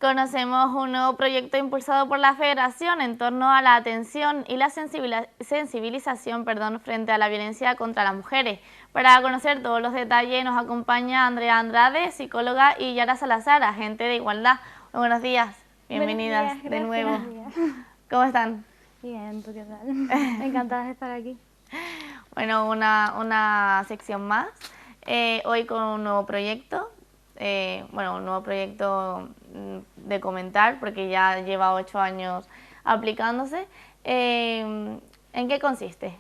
Conocemos un nuevo proyecto impulsado por la Federación en torno a la atención y la sensibilización frente a la violencia contra las mujeres. Para conocer todos los detalles nos acompaña Andrea Andrade, psicóloga, y Yara Salazar, agente de igualdad. Muy buenos días, bienvenidas de nuevo. ¿Cómo están? Bien, ¿tú qué tal? Encantada de estar aquí. Bueno, una sección más, hoy con un nuevo proyecto. Un nuevo proyecto de comentar, porque ya lleva 8 años aplicándose. ¿En qué consiste?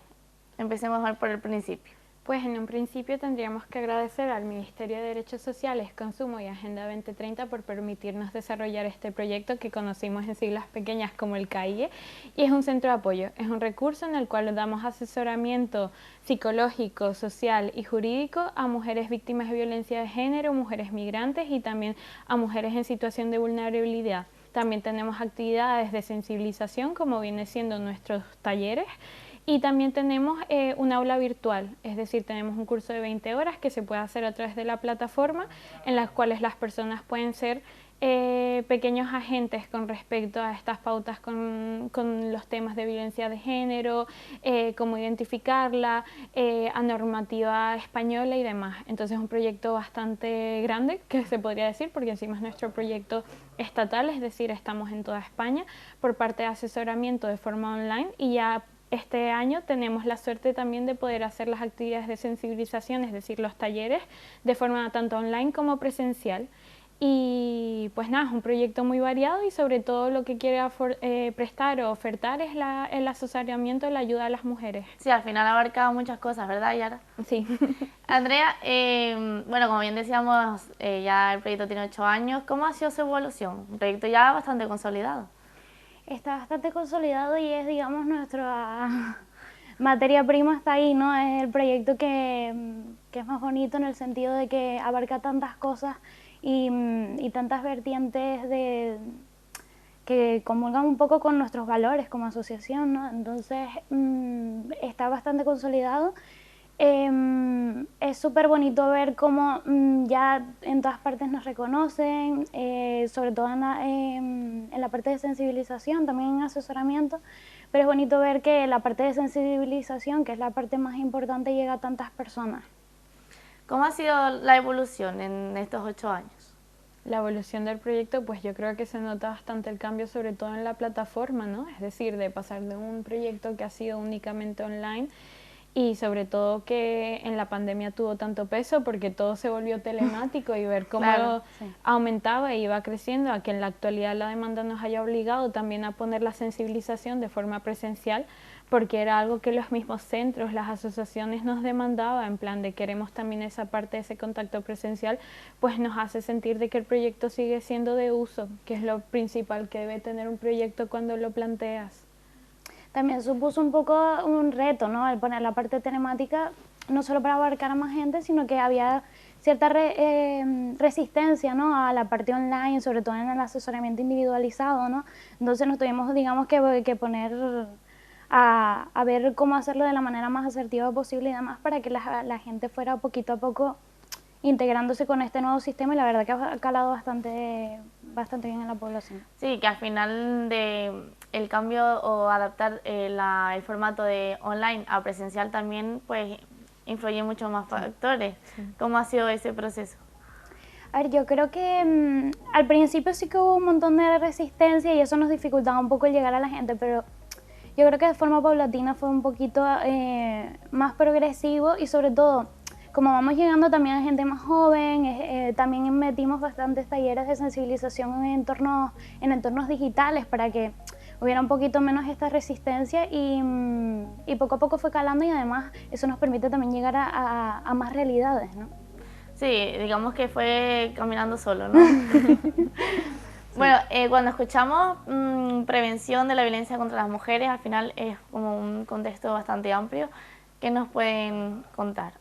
Empecemos por el principio. Pues en un principio tendríamos que agradecer al Ministerio de Derechos Sociales, Consumo y Agenda 2030 por permitirnos desarrollar este proyecto que conocimos en siglas pequeñas como el CAIE, y es un centro de apoyo, es un recurso en el cual damos asesoramiento psicológico, social y jurídico a mujeres víctimas de violencia de género, mujeres migrantes y también a mujeres en situación de vulnerabilidad. También tenemos actividades de sensibilización, como viene siendo nuestros talleres, y también tenemos un aula virtual, es decir, tenemos un curso de 20 horas que se puede hacer a través de la plataforma, en las cuales las personas pueden ser pequeños agentes con respecto a estas pautas con los temas de violencia de género, cómo identificarla, a normativa española y demás. Entonces es un proyecto bastante grande, que se podría decir, porque encima es nuestro proyecto estatal, es decir, estamos en toda España por parte de asesoramiento de forma online, y ya este año tenemos la suerte también de poder hacer las actividades de sensibilización, es decir, los talleres, de forma tanto online como presencial. Y pues nada, es un proyecto muy variado y sobre todo lo que quiere prestar o ofertar es el asesoramiento, la ayuda a las mujeres. Sí, al final abarca muchas cosas, ¿verdad, Yara? Sí. Andrea, como bien decíamos, ya el proyecto tiene 8 años. ¿Cómo ha sido su evolución? Un proyecto ya bastante consolidado. Está bastante consolidado y es, digamos, nuestra materia prima está ahí, ¿no? Es el proyecto que es más bonito en el sentido de que abarca tantas cosas y tantas vertientes que comulgan un poco con nuestros valores como asociación, ¿no? Entonces está bastante consolidado. Es súper bonito ver cómo ya en todas partes nos reconocen, sobre todo en la parte de sensibilización, también en asesoramiento, pero es bonito ver que la parte de sensibilización, que es la parte más importante, llega a tantas personas. ¿Cómo ha sido la evolución en estos 8 años? La evolución del proyecto, pues yo creo que se nota bastante el cambio, sobre todo en la plataforma, ¿no? Es decir, de pasar de un proyecto que ha sido únicamente online y sobre todo que en la pandemia tuvo tanto peso porque todo se volvió telemático y ver cómo Claro, sí. aumentaba e iba creciendo, a que en la actualidad la demanda nos haya obligado también a poner la sensibilización de forma presencial, porque era algo que los mismos centros, las asociaciones nos demandaban, en plan de queremos también esa parte, ese contacto presencial, pues nos hace sentir de que el proyecto sigue siendo de uso, que es lo principal que debe tener un proyecto cuando lo planteas. También supuso un poco un reto, ¿no? Al poner la parte telemática, no solo para abarcar a más gente, sino que había cierta resistencia, ¿no? A la parte online, sobre todo en el asesoramiento individualizado, ¿no? Entonces nos tuvimos, digamos, que poner a ver cómo hacerlo de la manera más asertiva posible y demás, para que la gente fuera poquito a poco integrándose con este nuevo sistema, y la verdad que ha calado bastante bien en la población. Sí, que al final el cambio o adaptar el formato de online a presencial también pues influye muchos más factores. Sí. ¿Cómo ha sido ese proceso? A ver, yo creo que al principio sí que hubo un montón de resistencia y eso nos dificultaba un poco el llegar a la gente, pero yo creo que de forma paulatina fue un poquito más progresivo, y sobre todo, como vamos llegando también a gente más joven, también metimos bastantes talleres de sensibilización en entornos digitales para que hubiera un poquito menos esta resistencia y poco a poco fue calando, y además eso nos permite también llegar a más realidades, ¿no? Sí, digamos que fue caminando solo, ¿no? Bueno, cuando escuchamos prevención de la violencia contra las mujeres, al final es como un contexto bastante amplio. ¿Qué nos pueden contar?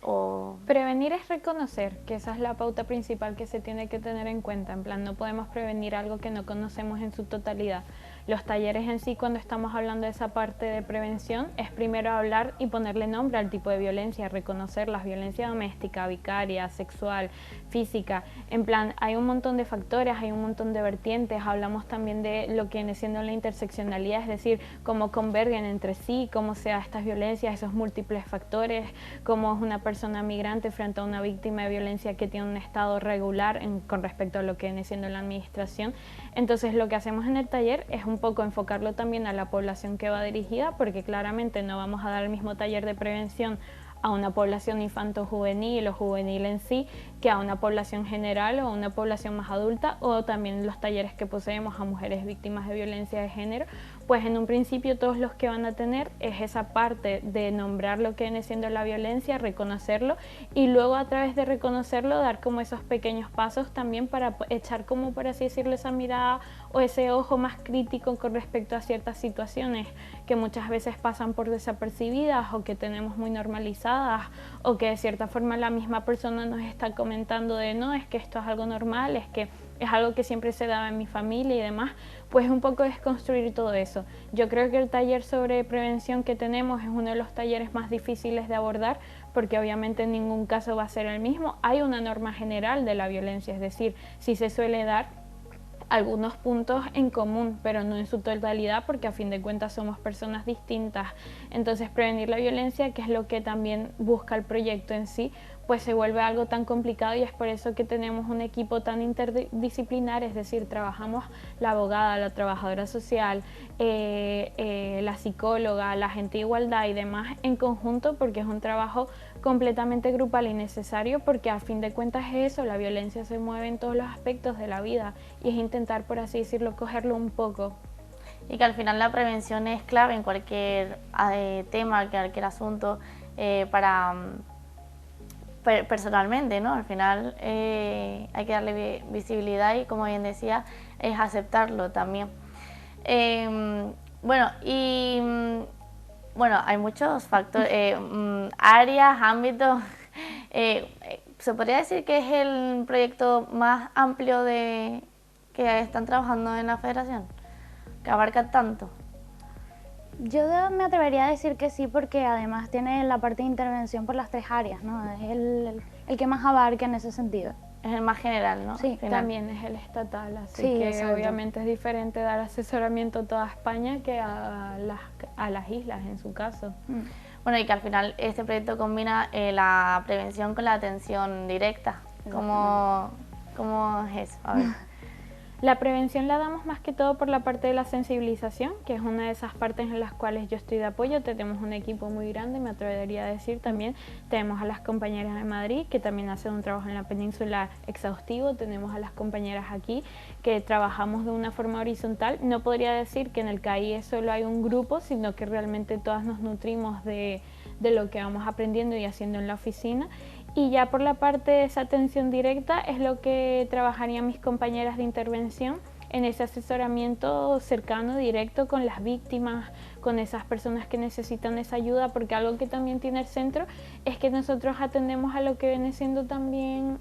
Prevenir es reconocer, que esa es la pauta principal que se tiene que tener en cuenta. En plan, no podemos prevenir algo que no conocemos en su totalidad. Los talleres en sí, cuando estamos hablando de esa parte de prevención, es primero hablar y ponerle nombre al tipo de violencia, reconocer las violencia doméstica, vicaria, sexual, física. En plan, hay un montón de factores, hay un montón de vertientes. Hablamos también de lo que viene siendo la interseccionalidad, es decir, cómo convergen entre sí, cómo se dan estas violencias, esos múltiples factores, cómo es una persona migrante frente a una víctima de violencia que tiene un estado regular con respecto a lo que viene siendo la administración. Entonces lo que hacemos en el taller es un poco enfocarlo también a la población que va dirigida, porque claramente no vamos a dar el mismo taller de prevención a una población infanto-juvenil o juvenil en sí, que a una población general o a una población más adulta, o también los talleres que poseemos a mujeres víctimas de violencia de género. Pues en un principio todos los que van a tener es esa parte de nombrar lo que viene siendo la violencia, reconocerlo, y luego a través de reconocerlo dar como esos pequeños pasos también para echar, como por así decirlo, esa mirada o ese ojo más crítico con respecto a ciertas situaciones que muchas veces pasan por desapercibidas o que tenemos muy normalizadas, o que de cierta forma la misma persona nos está comentando de no, es que esto es algo normal, es que es algo que siempre se daba en mi familia y demás. Pues un poco desconstruir todo eso. Yo creo que el taller sobre prevención que tenemos es uno de los talleres más difíciles de abordar, porque obviamente en ningún caso va a ser el mismo. Hay una norma general de la violencia, es decir, sí se suele dar algunos puntos en común, pero no en su totalidad, porque a fin de cuentas somos personas distintas. Entonces prevenir la violencia, que es lo que también busca el proyecto en sí, pues se vuelve algo tan complicado, y es por eso que tenemos un equipo tan interdisciplinar, es decir, trabajamos la abogada, la trabajadora social, la psicóloga, la agente de igualdad y demás en conjunto, porque es un trabajo completamente grupal y necesario, porque a fin de cuentas es eso, la violencia se mueve en todos los aspectos de la vida y es intentar, por así decirlo, cogerlo un poco. Y que al final la prevención es clave en cualquier tema, cualquier asunto, personalmente, ¿no? Al final hay que darle visibilidad y, como bien decía, es aceptarlo también. Bueno, hay muchos factores, áreas, ámbitos. ¿Se podría decir que es el proyecto más amplio que están trabajando en la Federación? ¿Que abarca tanto? Yo me atrevería a decir que sí, porque además tiene la parte de intervención por las 3 áreas, ¿no? Es el que más abarca en ese sentido. Es el más general, ¿no? Sí, también es el estatal, así sí, que exacto. Obviamente es diferente dar asesoramiento a toda España que a las islas en su caso. Bueno, y que al final este proyecto combina la prevención con la atención directa. ¿Cómo es eso? A ver. La prevención la damos más que todo por la parte de la sensibilización, que es una de esas partes en las cuales yo estoy de apoyo. Tenemos un equipo muy grande, me atrevería a decir también. Tenemos a las compañeras de Madrid, que también hacen un trabajo en la península exhaustivo. Tenemos a las compañeras aquí, que trabajamos de una forma horizontal. No podría decir que en el CAIE solo hay un grupo, sino que realmente todas nos nutrimos de lo que vamos aprendiendo y haciendo en la oficina. Y ya por la parte de esa atención directa es lo que trabajarían mis compañeras de intervención en ese asesoramiento cercano, directo con las víctimas, con esas personas que necesitan esa ayuda, porque algo que también tiene el centro es que nosotros atendemos a lo que viene siendo también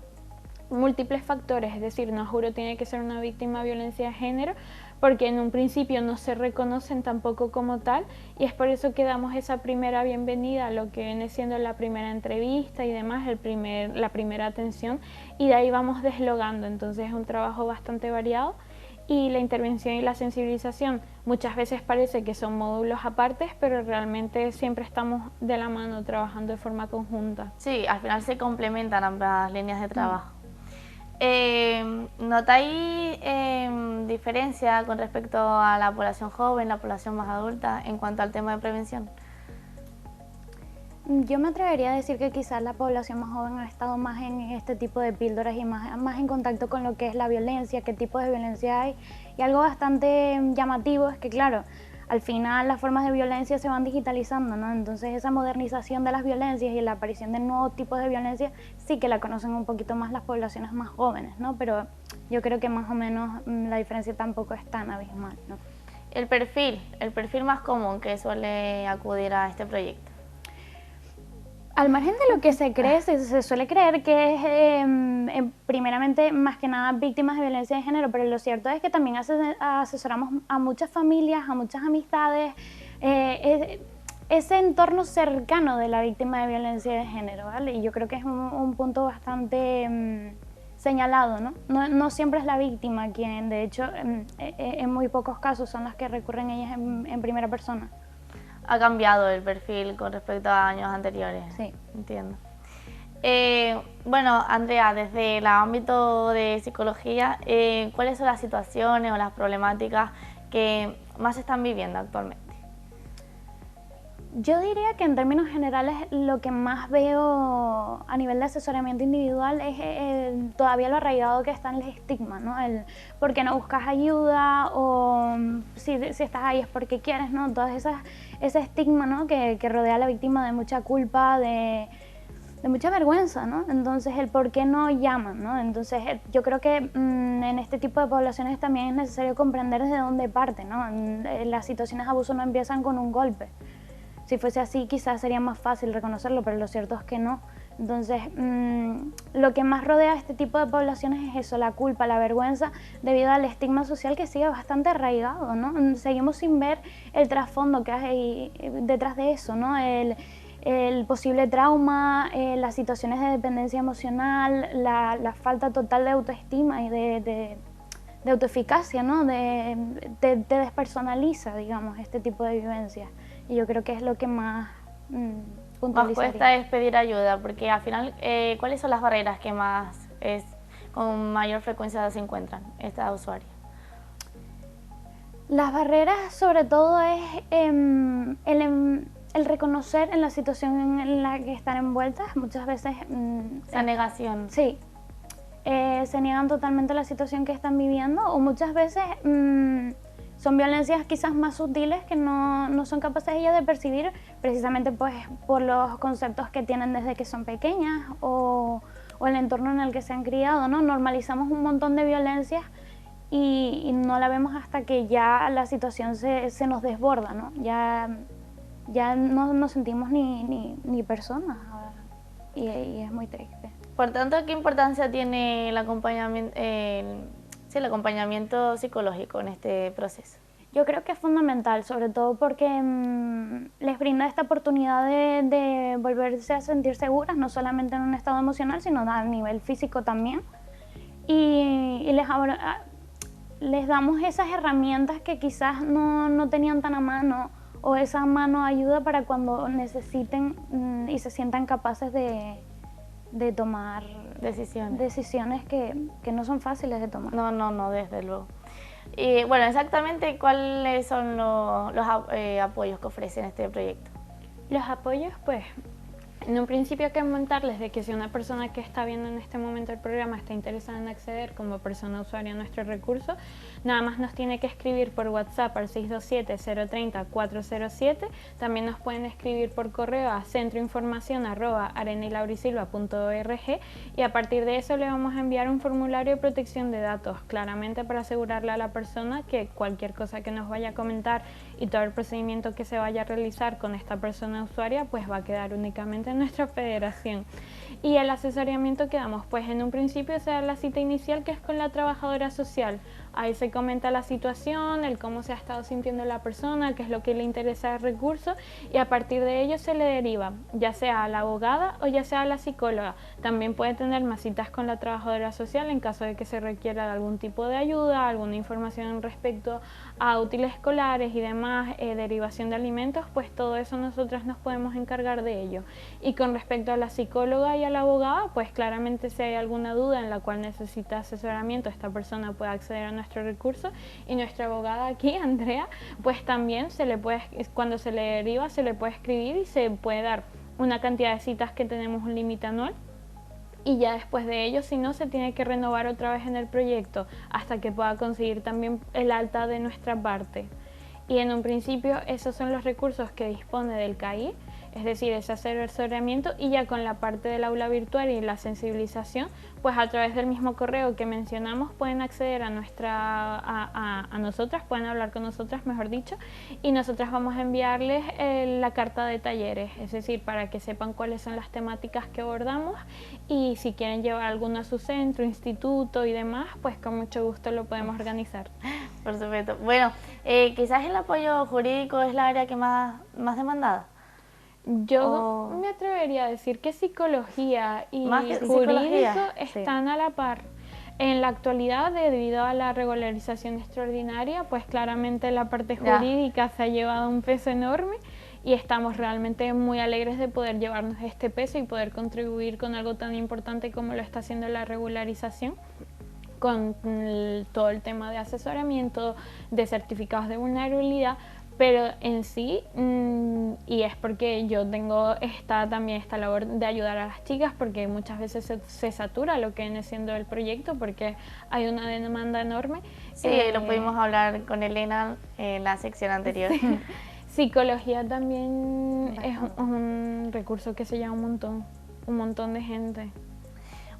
múltiples factores, es decir, no juro tiene que ser una víctima de violencia de género, porque en un principio no se reconocen tampoco como tal, y es por eso que damos esa primera bienvenida a lo que viene siendo la primera entrevista y demás, la primera atención, y de ahí vamos deslogando. Entonces es un trabajo bastante variado, y la intervención y la sensibilización muchas veces parece que son módulos apartes, pero realmente siempre estamos de la mano trabajando de forma conjunta. Sí, al final se complementan ambas líneas de trabajo. ¿Notáis diferencia con respecto a la población joven, la población más adulta, en cuanto al tema de prevención? Yo me atrevería a decir que quizás la población más joven ha estado más en este tipo de píldoras y más en contacto con lo que es la violencia, qué tipos de violencia hay. Y algo bastante llamativo es que, claro, al final las formas de violencia se van digitalizando, ¿no? Entonces esa modernización de las violencias y la aparición de nuevos tipos de violencia sí que la conocen un poquito más las poblaciones más jóvenes, ¿no? Pero yo creo que más o menos la diferencia tampoco es tan abismal, ¿no? El perfil más común que suele acudir a este proyecto. Al margen de lo que se cree, se suele creer que es primeramente más que nada víctimas de violencia de género, pero lo cierto es que también asesoramos a muchas familias, a muchas amistades, ese entorno cercano de la víctima de violencia de género, ¿vale? Y yo creo que es un punto bastante señalado, ¿no? No siempre es la víctima quien, de hecho, en muy pocos casos son las que recurren ellas en primera persona. Ha cambiado el perfil con respecto a años anteriores. Sí. Entiendo. Bueno, Andrea, desde el ámbito de psicología, ¿cuáles son las situaciones o las problemáticas que más se están viviendo actualmente? Yo diría que en términos generales lo que más veo a nivel de asesoramiento individual es todavía lo arraigado que está en el estigma, ¿no? El por qué no buscas ayuda o si estás ahí es porque quieres, ¿no? Todo ese estigma, ¿no? que rodea a la víctima de mucha culpa, de mucha vergüenza, ¿no? Entonces el por qué no llaman, ¿no? Entonces yo creo que en este tipo de poblaciones también es necesario comprender desde dónde parte, ¿no? Las situaciones de abuso no empiezan con un golpe. Si fuese así, quizás sería más fácil reconocerlo, pero lo cierto es que no. Entonces, lo que más rodea a este tipo de poblaciones es eso, la culpa, la vergüenza, debido al estigma social que sigue bastante arraigado, ¿no? Seguimos sin ver el trasfondo que hay detrás de eso, ¿no? El posible trauma, las situaciones de dependencia emocional, la falta total de autoestima y de autoeficacia, ¿no? Te despersonaliza, digamos, este tipo de vivencias. Y yo creo que es lo que más puntualizaría. Más cuesta es pedir ayuda, porque al final, ¿cuáles son las barreras que con mayor frecuencia se encuentran estas usuarias? Las barreras, sobre todo, es el reconocer en la situación en la que están envueltas. Muchas veces... La negación. Sí. Se niegan totalmente a la situación que están viviendo, o muchas veces son violencias quizás más sutiles que no son capaces ellas de percibir, precisamente pues por los conceptos que tienen desde que son pequeñas o el entorno en el que se han criado, ¿no? Normalizamos un montón de violencias y no la vemos hasta que ya la situación se nos desborda, ¿no? Ya no nos sentimos ni personas y es muy triste. Por tanto, ¿qué importancia tiene el acompañamiento psicológico en este proceso? Yo creo que es fundamental, sobre todo porque les brinda esta oportunidad de volverse a sentir seguras, no solamente en un estado emocional, sino a nivel físico también. Y les damos esas herramientas que quizás no tenían tan a mano, o esa mano ayuda para cuando necesiten y se sientan capaces de tomar decisiones que no son fáciles de tomar. No, desde luego. Y bueno, exactamente cuáles son los apoyos que ofrecen este proyecto. Los apoyos, pues, en un principio hay que comentarles de que si una persona que está viendo en este momento el programa está interesada en acceder como persona usuaria a nuestro recurso, nada más nos tiene que escribir por WhatsApp al 627-030-407. También nos pueden escribir por correo a centroinformacion@arenalaurisilva.org y a partir de eso le vamos a enviar un formulario de protección de datos, claramente para asegurarle a la persona que cualquier cosa que nos vaya a comentar y todo el procedimiento que se vaya a realizar con esta persona usuaria pues va a quedar únicamente en nuestra federación. Y el asesoramiento que damos, pues en un principio se da la cita inicial, que es con la trabajadora social. Ahí se comenta la situación, el cómo se ha estado sintiendo la persona, qué es lo que le interesa el recurso, y a partir de ello se le deriva, ya sea a la abogada o ya sea a la psicóloga. También puede tener más citas con la trabajadora social en caso de que se requiera de algún tipo de ayuda, alguna información respecto a útiles escolares y demás, derivación de alimentos, pues todo eso nosotras nos podemos encargar de ello. Y con respecto a la psicóloga y a la abogada, pues claramente si hay alguna duda en la cual necesita asesoramiento, esta persona puede acceder a nuestro recurso, y nuestra abogada aquí, Andrea, pues también cuando se le deriva se le puede escribir y se puede dar una cantidad de citas que tenemos un límite anual. Y ya después de ello, si no, se tiene que renovar otra vez en el proyecto hasta que pueda conseguir también el alta de nuestra parte. Y en un principio esos son los recursos que dispone del CAI, es decir, ese asesoramiento, y ya con la parte del aula virtual y la sensibilización, pues a través del mismo correo que mencionamos pueden acceder a nosotras, pueden hablar con nosotras, mejor dicho, y nosotras vamos a enviarles la carta de talleres, es decir, para que sepan cuáles son las temáticas que abordamos, y si quieren llevar alguno a su centro, instituto y demás, pues con mucho gusto lo podemos organizar. Por supuesto. Bueno, quizás el apoyo jurídico es la área que más demandada. Yo me atrevería a decir que psicología y jurídico están a la par. En la actualidad, debido a la regularización extraordinaria, pues claramente la parte jurídica se ha llevado un peso enorme, y estamos realmente muy alegres de poder llevarnos este peso y poder contribuir con algo tan importante como lo está haciendo la regularización, con todo el tema de asesoramiento, de certificados de vulnerabilidad, pero en sí, y es porque yo tengo también esta labor de ayudar a las chicas, porque muchas veces se satura lo que viene siendo el proyecto, porque hay una demanda enorme. Sí, lo pudimos hablar con Elena en la sección anterior. Sí. Psicología también es un recurso que se llama un montón de gente.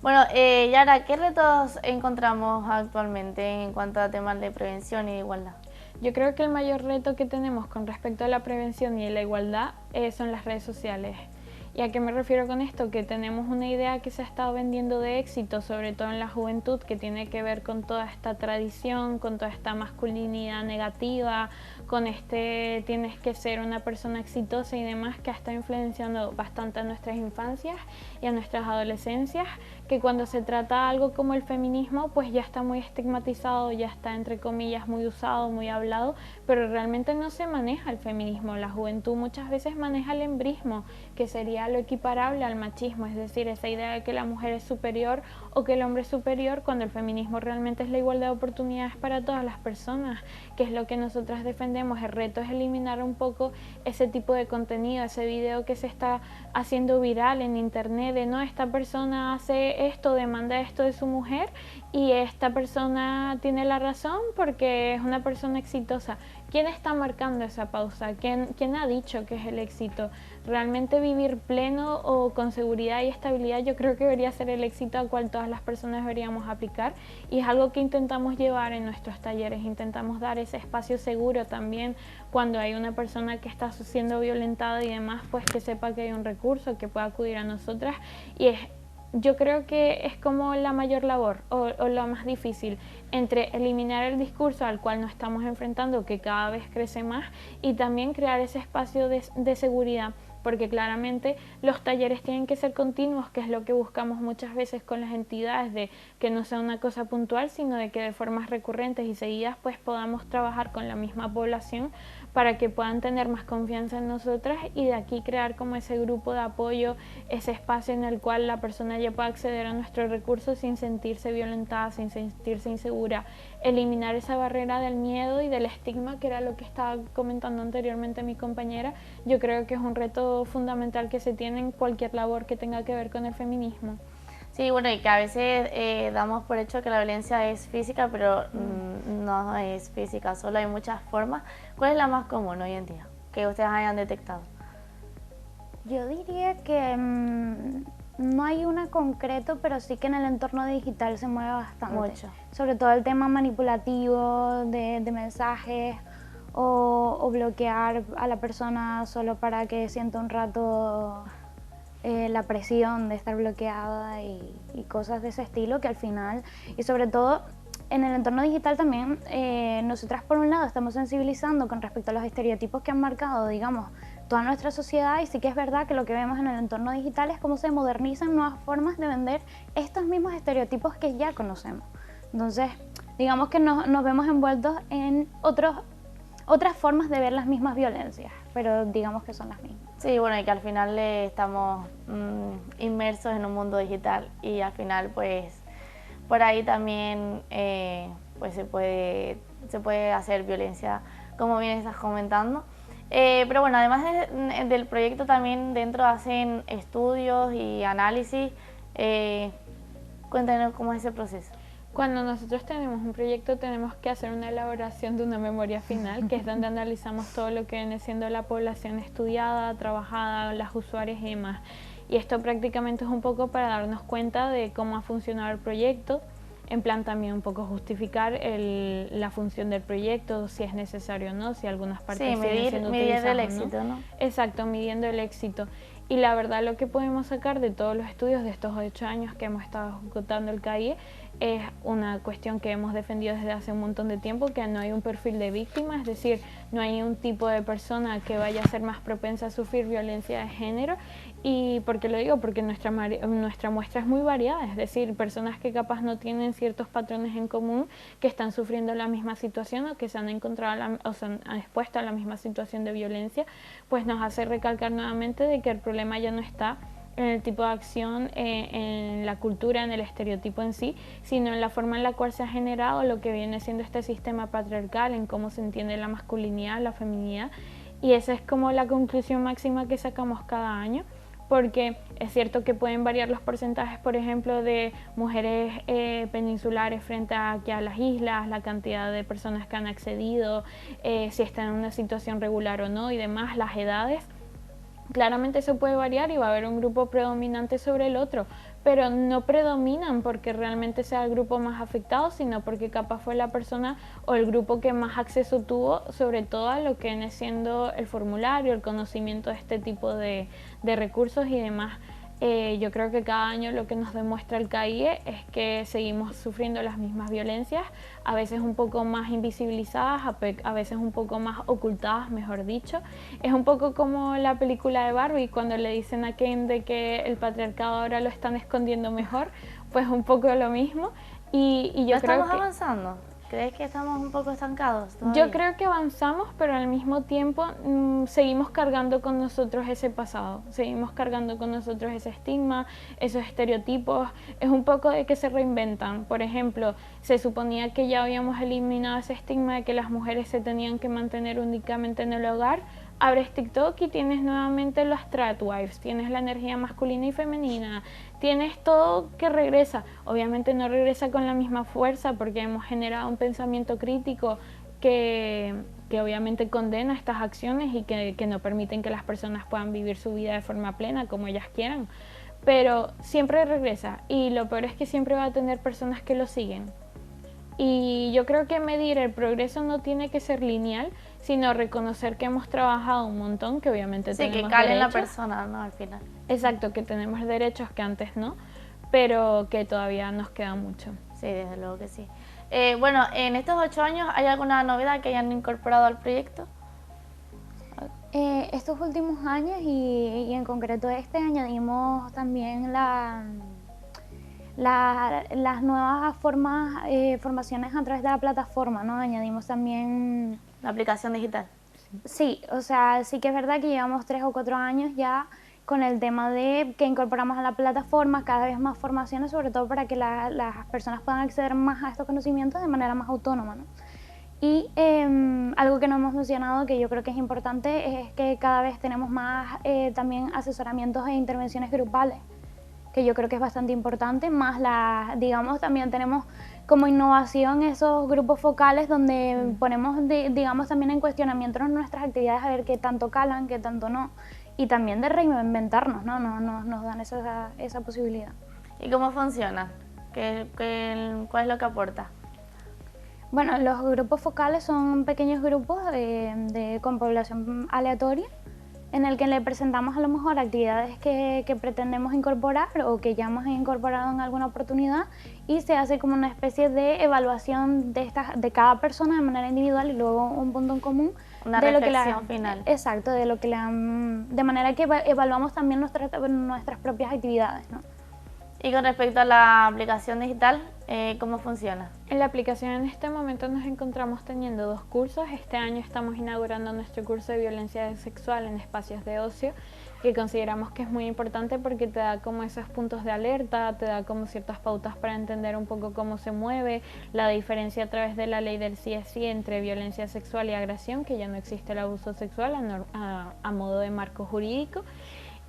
Bueno, Yara, ¿qué retos encontramos actualmente en cuanto a temas de prevención y de igualdad? Yo creo que el mayor reto que tenemos con respecto a la prevención y la igualdad son las redes sociales. ¿Y a qué me refiero con esto? Que tenemos una idea que se ha estado vendiendo de éxito, sobre todo en la juventud, que tiene que ver con toda esta tradición, con toda esta masculinidad negativa, con tienes que ser una persona exitosa y demás, que ha estado influenciando bastante a nuestras infancias y a nuestras adolescencias, que cuando se trata algo como el feminismo, pues ya está muy estigmatizado, ya está entre comillas muy usado, muy hablado, pero realmente no se maneja el feminismo. La juventud muchas veces maneja el embrismo, que sería lo equiparable al machismo, es decir, esa idea de que la mujer es superior o que el hombre es superior, cuando el feminismo realmente es la igualdad de oportunidades para todas las personas, que es lo que nosotras defendemos. El reto es eliminar un poco ese tipo de contenido, ese video que se está haciendo viral en internet de no, esta persona hace esto, demanda esto de su mujer y esta persona tiene la razón porque es una persona exitosa. ¿Quién está marcando esa pausa? ¿Quién ha dicho que es el éxito? Realmente vivir pleno o con seguridad y estabilidad, yo creo que debería ser el éxito al cual todas las personas deberíamos aplicar, y es algo que intentamos llevar en nuestros talleres. Intentamos dar ese espacio seguro también cuando hay una persona que está siendo violentada y demás, pues que sepa que hay un recurso, que pueda acudir a nosotras, y yo creo que es como la mayor labor o lo más difícil, entre eliminar el discurso al cual nos estamos enfrentando, que cada vez crece más, y también crear ese espacio de seguridad, porque claramente los talleres tienen que ser continuos, que es lo que buscamos muchas veces con las entidades, de que no sea una cosa puntual, sino de que de formas recurrentes y seguidas pues podamos trabajar con la misma población para que puedan tener más confianza en nosotras, y de aquí crear como ese grupo de apoyo, ese espacio en el cual la persona ya pueda acceder a nuestros recursos sin sentirse violentada, sin sentirse insegura, eliminar esa barrera del miedo y del estigma, que era lo que estaba comentando anteriormente mi compañera. Yo creo que es un reto fundamental que se tiene en cualquier labor que tenga que ver con el feminismo. Sí, bueno, y que a veces damos por hecho que la violencia es física, pero no es física, solo hay muchas formas. ¿Cuál es la más común hoy en día que ustedes hayan detectado? Yo diría que no hay una concreto, pero sí que en el entorno digital se mueve bastante. Mucho. Sobre todo el tema manipulativo de mensajes, o bloquear a la persona solo para que sienta un rato la presión de estar bloqueada y cosas de ese estilo, que al final, y sobre todo en el entorno digital también, nosotras por un lado estamos sensibilizando con respecto a los estereotipos que han marcado, digamos, toda nuestra sociedad, y sí que es verdad que lo que vemos en el entorno digital es cómo se modernizan nuevas formas de vender estos mismos estereotipos que ya conocemos. Entonces, digamos que nos vemos envueltos en otras formas de ver las mismas violencias, pero digamos que son las mismas. Sí, bueno, y que al final estamos inmersos en un mundo digital, y al final pues por ahí también pues se puede hacer violencia, como bien estás comentando. Pero bueno, además del proyecto también dentro hacen estudios y análisis. Cuéntanos cómo es ese proceso. Cuando nosotros tenemos un proyecto tenemos que hacer una elaboración de una memoria final, que es donde analizamos todo lo que viene siendo la población estudiada, trabajada, las usuarias y demás. Y esto prácticamente es un poco para darnos cuenta de cómo ha funcionado el proyecto, en plan también un poco justificar la función del proyecto, si es necesario o no, si algunas partes siguen siendo utilizadas midiendo el éxito, ¿no? Exacto, midiendo el éxito. Y la verdad lo que podemos sacar de todos los estudios de estos 8 años que hemos estado ejecutando el CAIE es una cuestión que hemos defendido desde hace un montón de tiempo, que no hay un perfil de víctima, es decir, no hay un tipo de persona que vaya a ser más propensa a sufrir violencia de género. ¿Y por qué lo digo? Porque nuestra muestra es muy variada, es decir, personas que capaz no tienen ciertos patrones en común, que están sufriendo la misma situación o que se han encontrado o se han expuesto a la misma situación de violencia, pues nos hace recalcar nuevamente de que el problema ya no está en el tipo de acción, en la cultura, en el estereotipo en sí, sino en la forma en la cual se ha generado lo que viene siendo este sistema patriarcal, en cómo se entiende la masculinidad, la feminidad, y esa es como la conclusión máxima que sacamos cada año, porque es cierto que pueden variar los porcentajes, por ejemplo, de mujeres peninsulares frente a aquí a las islas, la cantidad de personas que han accedido, si están en una situación regular o no y demás, las edades. Claramente eso puede variar y va a haber un grupo predominante sobre el otro, pero no predominan porque realmente sea el grupo más afectado, sino porque capaz fue la persona o el grupo que más acceso tuvo, sobre todo a lo que viene siendo el formulario, el conocimiento de este tipo de recursos y demás. Yo creo que cada año lo que nos demuestra el CAIE es que seguimos sufriendo las mismas violencias, a veces un poco más invisibilizadas, a veces un poco más ocultadas, mejor dicho. Es un poco como la película de Barbie, cuando le dicen a Ken de que el patriarcado ahora lo están escondiendo mejor, pues un poco lo mismo. Y yo creo ¿Estamos que avanzando? ¿Crees que estamos un poco estancados todavía? yo creo que avanzamos, pero al mismo tiempo seguimos cargando con nosotros ese pasado, seguimos cargando con nosotros ese estigma, esos estereotipos. Es un poco de que se reinventan. Por ejemplo, se suponía que ya habíamos eliminado ese estigma de que las mujeres se tenían que mantener únicamente en el hogar. Abres TikTok y tienes nuevamente las tradwives, tienes la energía masculina y femenina, tienes todo que regresa. Obviamente no regresa con la misma fuerza porque hemos generado un pensamiento crítico que obviamente condena estas acciones y que no permiten que las personas puedan vivir su vida de forma plena como ellas quieran. Pero siempre regresa y lo peor es que siempre va a tener personas que lo siguen. Y yo creo que medir el progreso no tiene que ser lineal, sino reconocer que hemos trabajado un montón, que obviamente tenemos derechos. Sí, que cale en la persona, ¿no? Al final. Exacto, que tenemos derechos que antes no, pero que todavía nos queda mucho. Sí, desde luego que sí. Bueno, en estos 8 años, ¿hay alguna novedad que hayan incorporado al proyecto? Estos últimos años y en concreto este añadimos también las nuevas formaciones a través de la plataforma, ¿no? Añadimos también La aplicación digital. Sí, o sea, sí que es verdad que llevamos 3 o 4 años ya con el tema de que incorporamos a la plataforma cada vez más formaciones, sobre todo para que las personas puedan acceder más a estos conocimientos de manera más autónoma, ¿no? Y algo que no hemos mencionado, que yo creo que es importante, es que cada vez tenemos más también asesoramientos e intervenciones grupales, que yo creo que es bastante importante, más digamos, también tenemos como innovación esos grupos focales donde ponemos, digamos, también en cuestionamiento nuestras actividades a ver qué tanto calan, qué tanto no, y también de reinventarnos, ¿no? Nos dan esa posibilidad. ¿Y cómo funciona? ¿Cuál es lo que aporta? Bueno, los grupos focales son pequeños grupos con población aleatoria, en el que le presentamos a lo mejor actividades que pretendemos incorporar o que ya hemos incorporado en alguna oportunidad, y se hace como una especie de evaluación de cada persona de manera individual y luego un punto en común. Una reflexión final. Exacto, de manera que evaluamos también nuestras propias actividades, ¿no? Y con respecto a la aplicación digital, ¿cómo funciona? En la aplicación en este momento nos encontramos teniendo 2 cursos. Este año estamos inaugurando nuestro curso de violencia sexual en espacios de ocio, que consideramos que es muy importante porque te da como esos puntos de alerta, te da como ciertas pautas para entender un poco cómo se mueve, la diferencia a través de la ley del CSI entre violencia sexual y agresión, que ya no existe el abuso sexual a modo de marco jurídico.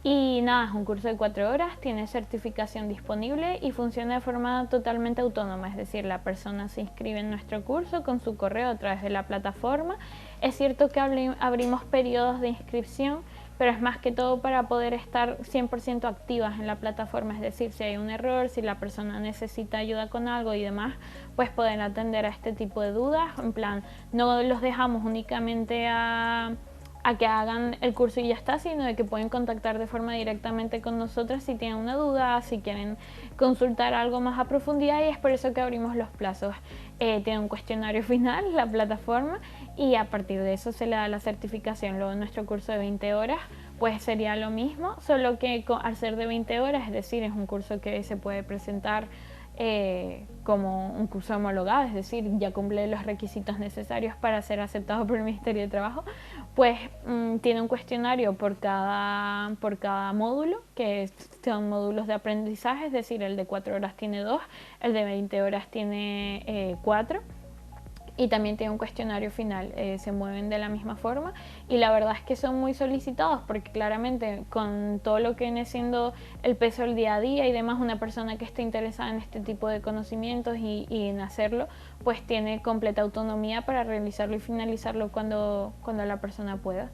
Y nada, es un curso de 4 horas, tiene certificación disponible y funciona de forma totalmente autónoma, es decir, la persona se inscribe en nuestro curso con su correo a través de la plataforma. Es cierto que abrimos periodos de inscripción, pero es más que todo para poder estar 100% activas en la plataforma, es decir, si hay un error, si la persona necesita ayuda con algo y demás, pues poder atender a este tipo de dudas. En plan, no los dejamos únicamente a que hagan el curso y ya está, sino de que pueden contactar de forma directamente con nosotras si tienen una duda, si quieren consultar algo más a profundidad, y es por eso que abrimos los plazos. Tiene un cuestionario final, la plataforma, y a partir de eso se le da la certificación. Luego nuestro curso de 20 horas pues sería lo mismo, solo que al ser de 20 horas, es decir, es un curso que se puede presentar como un curso homologado, es decir, ya cumple los requisitos necesarios para ser aceptado por el Ministerio de Trabajo, pues tiene un cuestionario por cada módulo, que son módulos de aprendizaje, es decir, el de 4 horas tiene 2, el de 20 horas tiene 4. Y también tiene un cuestionario final, se mueven de la misma forma, y la verdad es que son muy solicitados porque claramente con todo lo que viene siendo el peso del día a día y demás, una persona que esté interesada en este tipo de conocimientos y en hacerlo, pues tiene completa autonomía para realizarlo y finalizarlo cuando la persona pueda.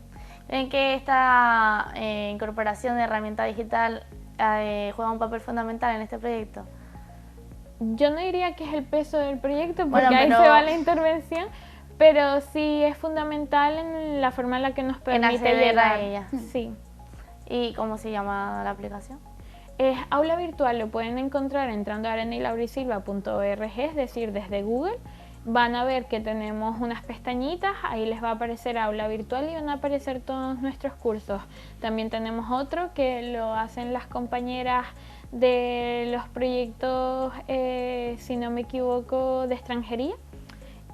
¿Creen que esta incorporación de herramienta digital juega un papel fundamental en este proyecto? Yo no diría que es el peso del proyecto, porque Bueno, ahí se va la intervención, pero sí es fundamental en la forma en la que nos permite llegar a ella. Sí. ¿Y cómo se llama la aplicación? Es aula virtual, lo pueden encontrar entrando a arenaylaurisilva.org, es decir, desde Google. Van a ver que tenemos unas pestañitas, ahí les va a aparecer aula virtual y van a aparecer todos nuestros cursos. También tenemos otro que lo hacen las compañeras de los proyectos, si no me equivoco, de extranjería.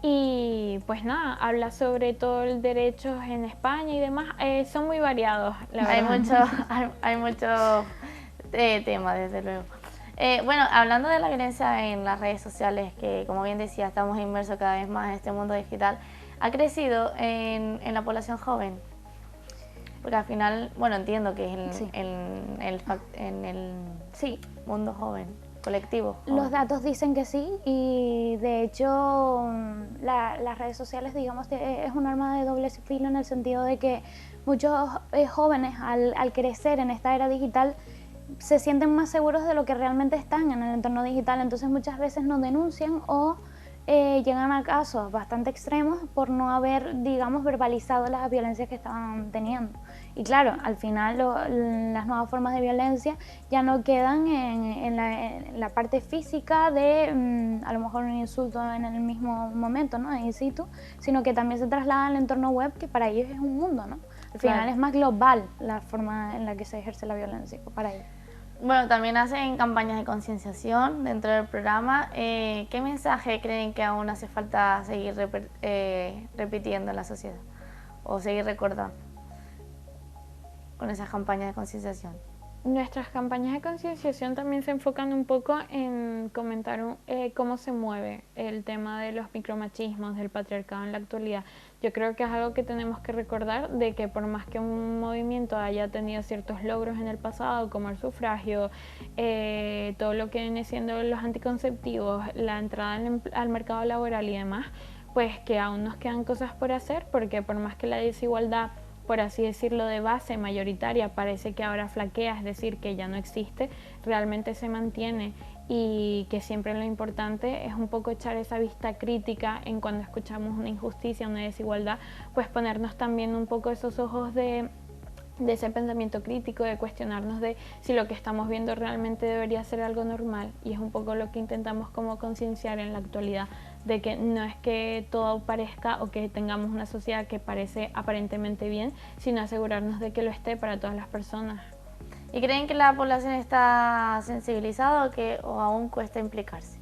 Y pues nada, habla sobre todo el derecho en España y demás. Son muy variados, la verdad. Hay muchos temas, desde luego. Bueno, hablando de la violencia en las redes sociales, que como bien decía, estamos inmersos cada vez más en este mundo digital, ¿ha crecido en la población joven? Porque al final, bueno, entiendo que es en el mundo joven, colectivo joven. Los datos dicen que sí, y de hecho las redes sociales, digamos, es un arma de doble filo, en el sentido de que muchos jóvenes al crecer en esta era digital se sienten más seguros de lo que realmente están en el entorno digital, entonces muchas veces no denuncian o llegan a casos bastante extremos por no haber, digamos, verbalizado las violencias que estaban teniendo. Y claro, al final las nuevas formas de violencia ya no quedan en la parte física de a lo mejor un insulto en el mismo momento, ¿no?, in situ, sino que también se traslada al entorno web, que para ellos es un mundo, ¿no? Al final es más global la forma en la que se ejerce la violencia para ellos. Bueno, también hacen campañas de concienciación dentro del programa. ¿Qué mensaje creen que aún hace falta seguir repitiendo en la sociedad o seguir recordando con esas campañas de concienciación? Nuestras campañas de concienciación también se enfocan un poco en comentar cómo se mueve el tema de los micromachismos, del patriarcado en la actualidad. Yo creo que es algo que tenemos que recordar, de que por más que un movimiento haya tenido ciertos logros en el pasado, como el sufragio, todo lo que viene siendo los anticonceptivos, la entrada al mercado laboral y demás, pues que aún nos quedan cosas por hacer, porque por más que la desigualdad, por así decirlo, de base mayoritaria parece que ahora flaquea, es decir, que ya no existe, realmente se mantiene, y que siempre lo importante es un poco echar esa vista crítica en cuando escuchamos una injusticia, una desigualdad, pues ponernos también un poco esos ojos de ese pensamiento crítico, de cuestionarnos de si lo que estamos viendo realmente debería ser algo normal, y es un poco lo que intentamos como concienciar en la actualidad, de que no es que todo parezca o que tengamos una sociedad que parece aparentemente bien, sino asegurarnos de que lo esté para todas las personas. ¿Y creen que la población está sensibilizada o aún cuesta implicarse?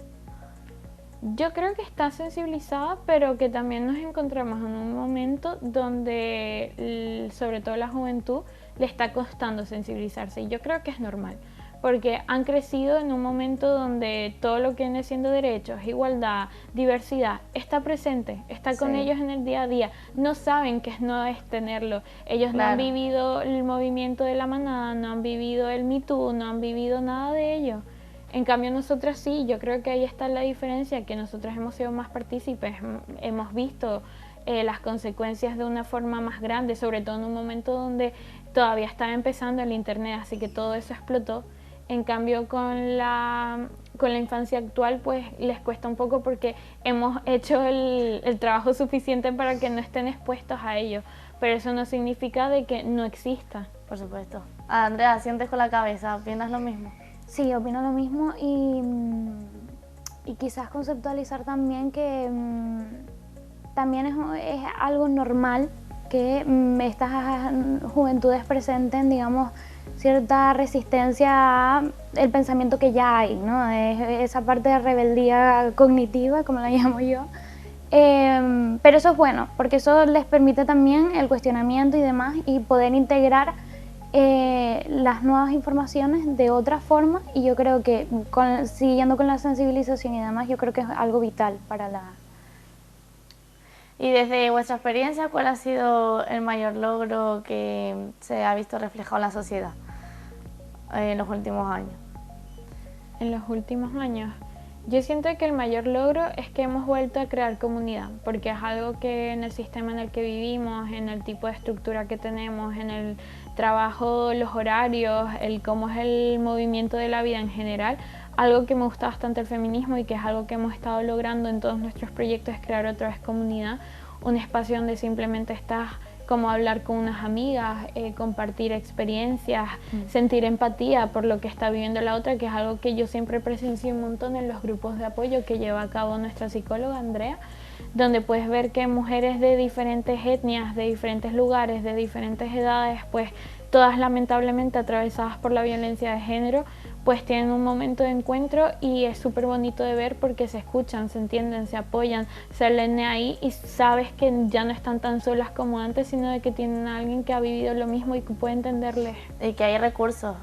Yo creo que está sensibilizada, pero que también nos encontramos en un momento donde, sobre todo la juventud, le está costando sensibilizarse, y yo creo que es normal, porque han crecido en un momento donde todo lo que viene siendo derechos, igualdad, diversidad, está presente, está con ellos en el día a día. No saben qué no es tenerlo. Ellos no han vivido el movimiento de la manada, no han vivido el Me Too, no han vivido nada de ello. En cambio nosotras sí, yo creo que ahí está la diferencia, que nosotras hemos sido más partícipes, hemos visto las consecuencias de una forma más grande, sobre todo en un momento donde todavía estaba empezando el internet, así que todo eso explotó. En cambio con la infancia actual pues les cuesta un poco porque hemos hecho el trabajo suficiente para que no estén expuestos a ello, pero eso no significa de que no exista. Por supuesto. Andrea, sientes con la cabeza, ¿opinas lo mismo? Sí, opino lo mismo y quizás conceptualizar también que también es algo normal que estas juventudes presenten, digamos, cierta resistencia al pensamiento que ya hay, ¿no? Esa parte de rebeldía cognitiva, como la llamo yo. Pero eso es bueno, porque eso les permite también el cuestionamiento y demás y poder integrar las nuevas informaciones de otra forma, y yo creo que siguiendo con la sensibilización y demás, yo creo que es algo vital para la... Y desde vuestra experiencia, ¿cuál ha sido el mayor logro que se ha visto reflejado en la sociedad en los últimos años? En los últimos años, yo siento que el mayor logro es que hemos vuelto a crear comunidad, porque es algo que en el sistema en el que vivimos, en el tipo de estructura que tenemos, en el trabajo, los horarios, el cómo es el movimiento de la vida en general, algo que me gusta bastante el feminismo y que es algo que hemos estado logrando en todos nuestros proyectos es crear otra vez comunidad, un espacio donde simplemente estás como hablar con unas amigas, compartir experiencias, sentir empatía por lo que está viviendo la otra, que es algo que yo siempre presencio un montón en los grupos de apoyo que lleva a cabo nuestra psicóloga Andrea, donde puedes ver que mujeres de diferentes etnias, de diferentes lugares, de diferentes edades, pues todas lamentablemente atravesadas por la violencia de género, pues tienen un momento de encuentro y es súper bonito de ver porque se escuchan, se entienden, se apoyan, se leen ahí y sabes que ya no están tan solas como antes, sino de que tienen a alguien que ha vivido lo mismo y que puede entenderles. Y que hay recursos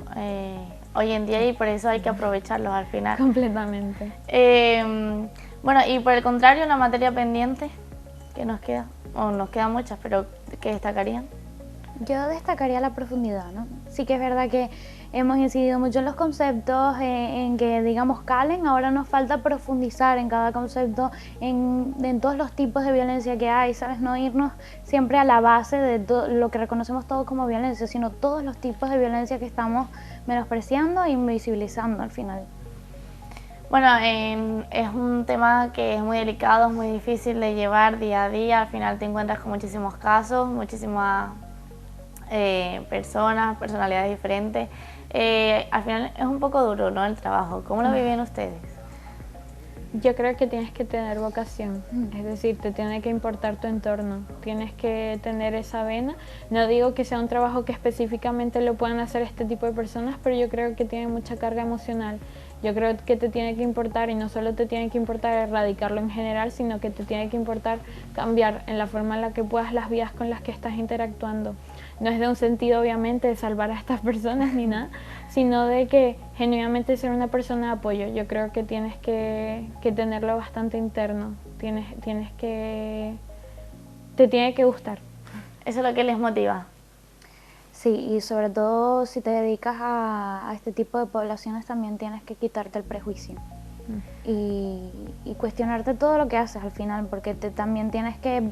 hoy en día y por eso hay que aprovecharlos al final. Completamente. Bueno, y por el contrario, una materia pendiente que nos queda, o nos quedan muchas, pero ¿qué destacarían? Yo destacaría la profundidad, ¿no? Sí que es verdad que hemos incidido mucho en los conceptos, en que, digamos, calen. Ahora nos falta profundizar en cada concepto, en todos los tipos de violencia que hay, ¿sabes? No irnos siempre a la base de lo que reconocemos todos como violencia, sino todos los tipos de violencia que estamos menospreciando e invisibilizando al final. Bueno, es un tema que es muy delicado, es muy difícil de llevar día a día. Al final te encuentras con muchísimos casos, muchísimas personas, personalidades diferentes. Al final es un poco duro, ¿no?, el trabajo. ¿Cómo lo viven ustedes? Yo creo que tienes que tener vocación, es decir, te tiene que importar tu entorno, tienes que tener esa vena. No digo que sea un trabajo que específicamente lo puedan hacer este tipo de personas, pero yo creo que tiene mucha carga emocional. Yo creo que te tiene que importar, y no solo te tiene que importar erradicarlo en general, sino que te tiene que importar cambiar en la forma en la que puedas las vidas con las que estás interactuando. No es de un sentido obviamente de salvar a estas personas ni nada, sino de que genuinamente ser una persona de apoyo. Yo creo que tienes que tenerlo bastante interno, te tiene que gustar. Eso es lo que les motiva. Sí, y sobre todo si te dedicas a este tipo de poblaciones también tienes que quitarte el prejuicio y cuestionarte todo lo que haces al final, porque también tienes que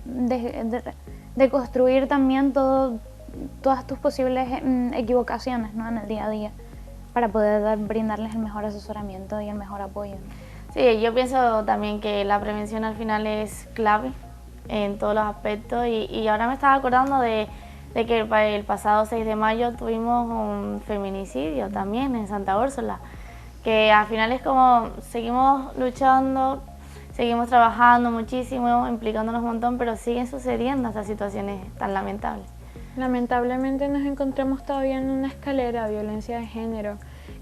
deconstruir también todas tus posibles equivocaciones, ¿no?, en el día a día, para poder brindarles el mejor asesoramiento y el mejor apoyo. Sí, yo pienso también que la prevención al final es clave en todos los aspectos y ahora me estaba acordando de que el pasado 6 de mayo tuvimos un feminicidio también en Santa Úrsula, que al final es como seguimos luchando, seguimos trabajando muchísimo, implicándonos un montón, pero siguen sucediendo estas situaciones tan lamentables. Lamentablemente nos encontramos todavía en una escalera de violencia de género,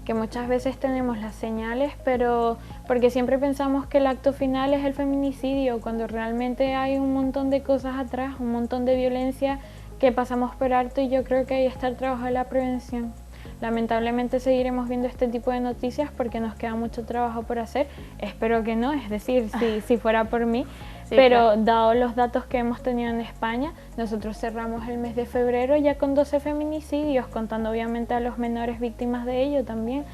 que muchas veces tenemos las señales, pero porque siempre pensamos que el acto final es el feminicidio, cuando realmente hay un montón de cosas atrás, un montón de violencia que pasamos por alto, y yo creo que ahí está el trabajo de la prevención. Lamentablemente seguiremos viendo este tipo de noticias porque nos queda mucho trabajo por hacer. Espero que no, es decir, si fuera por mí. Sí, Pero claro. dado los datos que hemos tenido en España, nosotros cerramos el mes de febrero ya con 12 feminicidios, contando obviamente a los menores víctimas de ello también.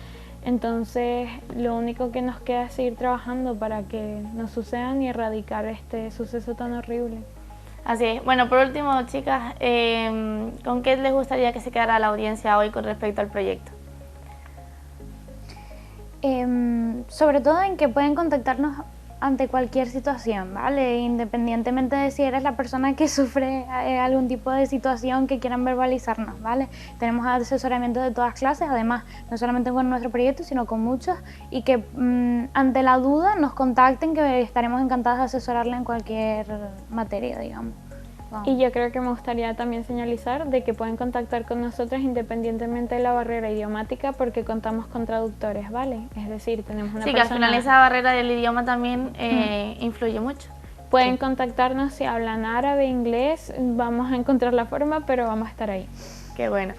Entonces, lo único que nos queda es seguir trabajando para que no sucedan y erradicar este suceso tan horrible. Así es. Bueno, por último, chicas, ¿con qué les gustaría que se quedara la audiencia hoy con respecto al proyecto? Sobre todo en que pueden contactarnos ante cualquier situación, ¿vale? Independientemente de si eres la persona que sufre algún tipo de situación que quieran verbalizarnos, ¿vale? Tenemos asesoramiento de todas clases, además, no solamente con nuestro proyecto, sino con muchos, y que ante la duda nos contacten, que estaremos encantados de asesorarla en cualquier materia, digamos. Vamos. Y yo creo que me gustaría también señalizar de que pueden contactar con nosotras independientemente de la barrera idiomática porque contamos con traductores, ¿vale? Es decir, tenemos una Sí, que al persona... final esa barrera del idioma también influye mucho. Pueden contactarnos si hablan árabe, inglés, vamos a encontrar la forma, pero vamos a estar ahí. Qué bueno.